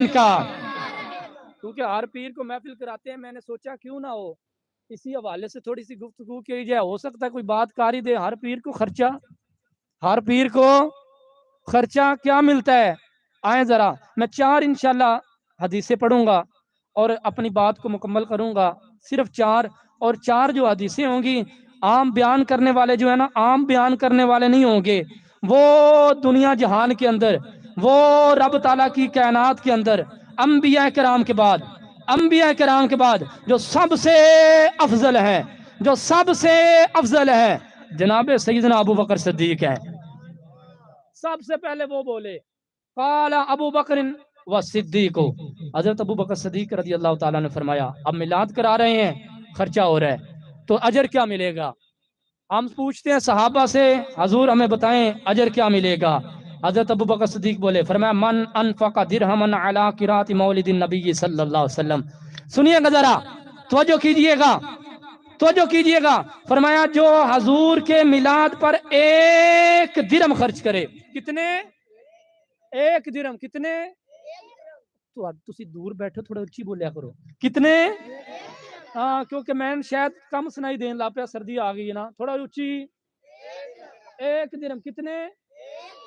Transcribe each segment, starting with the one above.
کا کیونکہ ہر پیر کو محفل کراتے ہیں، میں نے سوچا کیوں نہ ہو اسی حوالے سے تھوڑی سی گفتگو کی جائے، ہو سکتا ہے کوئی بات کاری دے۔ ہر پیر کو خرچہ، ہر پیر کو خرچہ کیا ملتا ہے؟ آئیں ذرا میں 4 انشاءاللہ حدیثیں پڑھوں گا اور اپنی بات کو مکمل کروں گا، صرف 4، اور 4 جو حدیثیں ہوں گی عام بیان کرنے والے جو ہے نا، عام بیان کرنے والے نہیں ہوں گے، وہ دنیا جہان کے اندر، وہ رب تعالیٰ کی کائنات کے اندر انبیاء کرام کے بعد، انبیاء کرام کے بعد جو سب سے افضل ہے، جو سب سے افضل ہے، جناب سیدنا ابو بکر صدیق ہے۔ سب سے پہلے وہ بولے قال ابو بکر و صدیق، حضرت ابو بکر صدیق رضی اللہ تعالیٰ نے فرمایا اب میلاد کرا رہے ہیں، خرچہ ہو رہا ہے تو اجر کیا ملے گا؟ ہم پوچھتے ہیں صحابہ سے حضور ہمیں بتائیں اجر کیا ملے گا؟ حضرت ابو بکر صدیق بولے، فرمایا من انفق درہما علی قراءۃ مولد النبی صلی اللہ علیہ وسلم۔ سنیے گا ذرا، توجہ کیجئے گا، توجہ کیجئے گا، فرمایا جو حضور کے میلاد پر 1 درہم خرچ کرے۔ کتنے؟ 1 درہم۔ کتنے؟ تو تسی دور بیٹھو، تھوڑا اچھی بولیا کرو۔ کتنے؟ ہاں کیونکہ میں شاید کم سنائی دین لا پیا، سردی آ گئی ہے نا، تھوڑا اچھی۔ 1 درہم۔ کتنے؟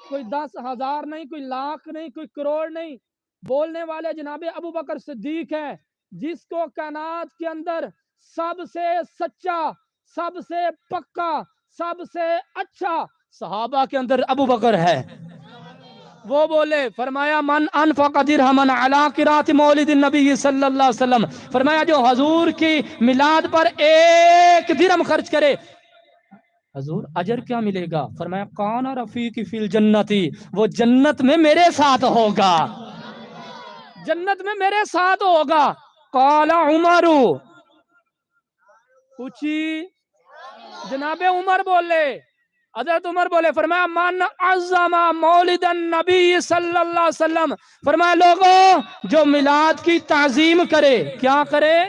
کوئی 10,000 نہیں، کوئی لاکھ نہیں، کوئی کروڑ نہیں، بولنے والے جناب ابو بکر صدیق ہے، جس کو کائنات کے اندر سب سے سچا، سب سے پکا، سب سے اچھا صحابہ کے اندر ابو بکر ہے۔ وہ بولے، فرمایا من انفق درہما علی قراءۃ مولد النبی صلی اللہ علیہ وسلم، فرمایا جو حضور کی میلاد پر 1 درہم خرچ کرے، حضور اجر کیا ملے گا؟ فرمایا کان رفیقی فی الجنتی، وہ جنت میں میرے ساتھ ہوگا، جنت میں میرے ساتھ ہوگا۔ قال عمر، پوچھی جناب عمر بولے، حضرت عمر بولے، فرمایا من عظم مولد النبی صلی اللہ علیہ وسلم، فرمایا لوگوں جو میلاد کی تعظیم کرے، کیا کرے؟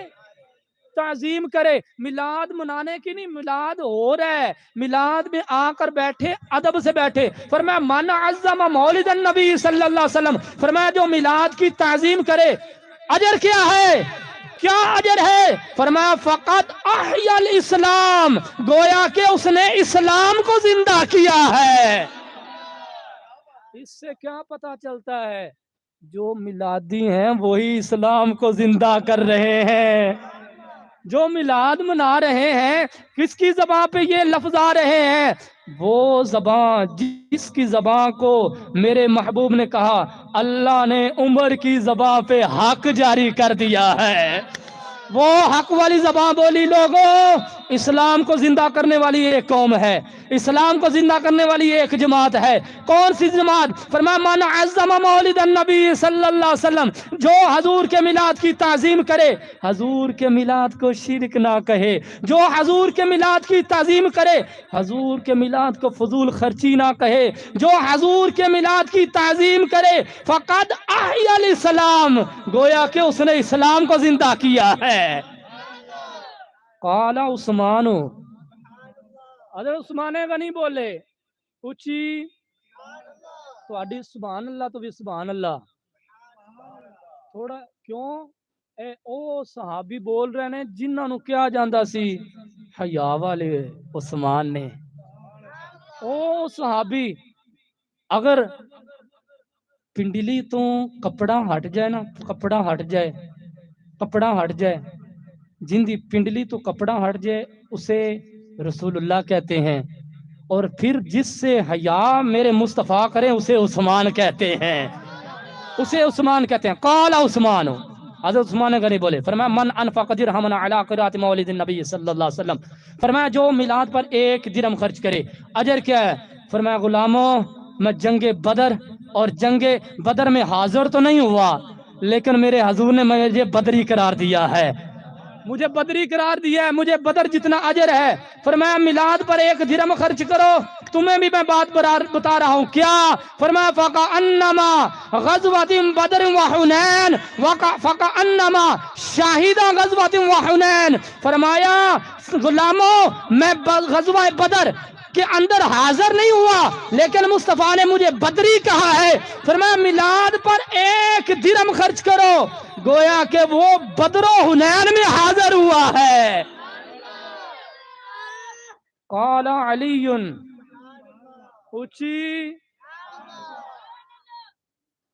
تعظیم کرے۔ میلاد منانے کی نہیں، میلاد ہو رہا ہے، میلاد میں آ کر بیٹھے، ادب سے بیٹھے۔ فرمایا من عظم مولد النبی صلی اللہ علیہ وسلم، فرمایا جو میلاد کی تعظیم کرے، اجر کیا ہے؟ کیا اجر ہے؟ فرمایا فقط احیا الاسلام، گویا کہ اس نے اسلام کو زندہ کیا ہے۔ اس سے کیا پتا چلتا ہے؟ جو میلادی ہیں وہی اسلام کو زندہ کر رہے ہیں۔ جو میلاد منا رہے ہیں، کس کی زبان پہ یہ لفظ آ رہے ہیں؟ وہ زبان جس کی زبان کو میرے محبوب نے کہا اللہ نے عمر کی زبان پہ حق جاری کر دیا ہے، وہ حق والی زبان بولی۔ لوگوں اسلام کو زندہ کرنے والی ایک قوم ہے، اسلام کو زندہ کرنے والی ایک جماعت ہے۔ کون سی جماعت؟ فرمایا من عظم مولد النبی صلی اللہ علیہ وسلم، جو حضور کے میلاد کی تعظیم کرے، حضور کے میلاد کو شرک نہ کہے، جو حضور کے میلاد کی تعظیم کرے، حضور کے میلاد کو فضول خرچی نہ کہے، جو حضور کے میلاد کی تعظیم کرے فقد احیا الاسلام، گویا کہ اس نے اسلام کو زندہ کیا ہے۔ قال عثمان، حضرت عثمان غنی بولے، پوچھی تو سبحان اللہ تو بھی سبحان اللہ تھوڑا کیوں؟ او صحابی بول رہے ہیں جنہاں نو کیا جاندا سی حیا والے عثمان نے۔ او صحابی اگر پنڈلی تو کپڑا ہٹ جائے نا، کپڑا ہٹ جائے، کپڑا ہٹ جائے، جن دی پنڈلی تو کپڑا ہٹ جائے اسے رسول اللہ کہتے ہیں، اور پھر جس سے حیا میرے مصطفیٰ کریں اسے عثمان کہتے ہیں، اسے عثمان کہتے ہیں۔ قال عثمان، حضرت عثمان غنی بولے، فرمایا من انفق درہما علی قراءۃ مولد النبی صلی اللہ علیہ وسلم، فرمایا جو میلاد پر 1 درہم خرچ کرے، اجر کیا ہے؟ فرمایا غلاموں میں جنگ بدر اور جنگ بدر میں حاضر تو نہیں ہوا، لیکن میرے حضور نے مجھے بدری قرار دیا ہے، مجھے بدری قرار دیا ہے، مجھے بدر جتنا اجر ہے۔ فرمایا میلاد پر 1 درہم خرچ کرو، تمہیں بھی میں بات بتا رہا ہوں کیا؟ فرمایا فَكَأَنَّمَا غَزْوَةٍ بَدْرٍ وَحُنَيْنٍ فَكَأَنَّمَا شَاهِدَ غَزْوَةٍ وَحُنَيْنٍ، فرمایا غلاموں میں غزوہ بدر کے اندر حاضر نہیں ہوا، لیکن مصطفیٰ نے مجھے بدری کہا ہے، فرمایا میلاد پر 1 درہم خرچ کرو، گویا کہ وہ بدر و حنین میں حاضر ہوا ہے۔ قال علی اچھی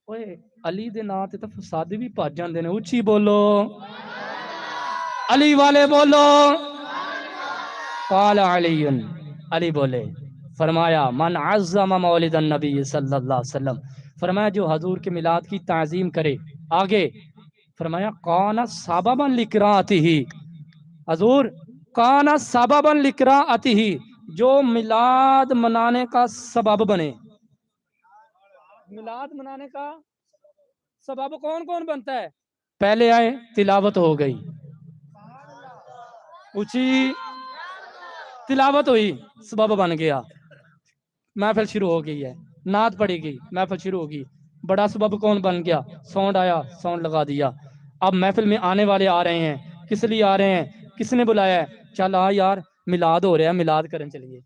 اوئے علی دے نام تے تے فساد بھی پج جاندے نے، اچھی بولو، علی والے بولو۔ قال علی، علی بولے، فرمایا من عظم مولد النبی صلی اللہ علیہ وسلم، فرمایا جو حضور کے میلاد کی تعظیم کرے، آگے فرمایا کان سببا لقراءتہ، حضور کان سببا لقراءتہ، جو میلاد منانے کا سبب بنے۔ میلاد منانے کا سبب کون کون بنتا ہے؟ پہلے آئے تلاوت ہو گئی، اونچی تلاوت ہوئی، سبب بن گیا، محفل شروع ہو گئی ہے، نعت پڑھی گئی، محفل شروع ہو گئی، بڑا سبب کون بن گیا؟ ساؤنڈ آیا، ساؤنڈ لگا دیا، اب محفل میں آنے والے آ رہے ہیں، کس لیے آ رہے ہیں؟ کس نے بلایا ہے؟ چل آ یار میلاد ہو رہا ہے، میلاد کرن چلیے،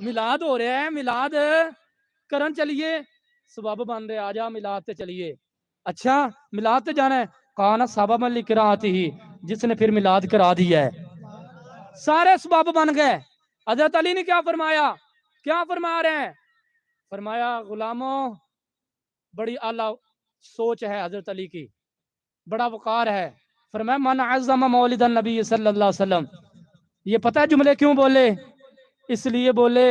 میلاد ہو رہا ہے، میلاد کرن چلیے، سبب بن رہے، آ جا میلاد تے چلیے۔ اچھا میلاد تے جانا ہے، کانا سبب لقراءتہ، جس نے پھر میلاد کرا دیا ہے، سارے سبب بن گئے۔ حضرت علی نے کیا فرمایا؟ کیا فرما رہے ہیں؟ فرمایا غلاموں، بڑی اعلیٰ سوچ ہے حضرت علی کی، بڑا وقار ہے۔ فرمایا من عظم مولد النبی صلی اللہ علیہ وسلم، یہ پتہ ہے جملے کیوں بولے؟ اس لیے بولے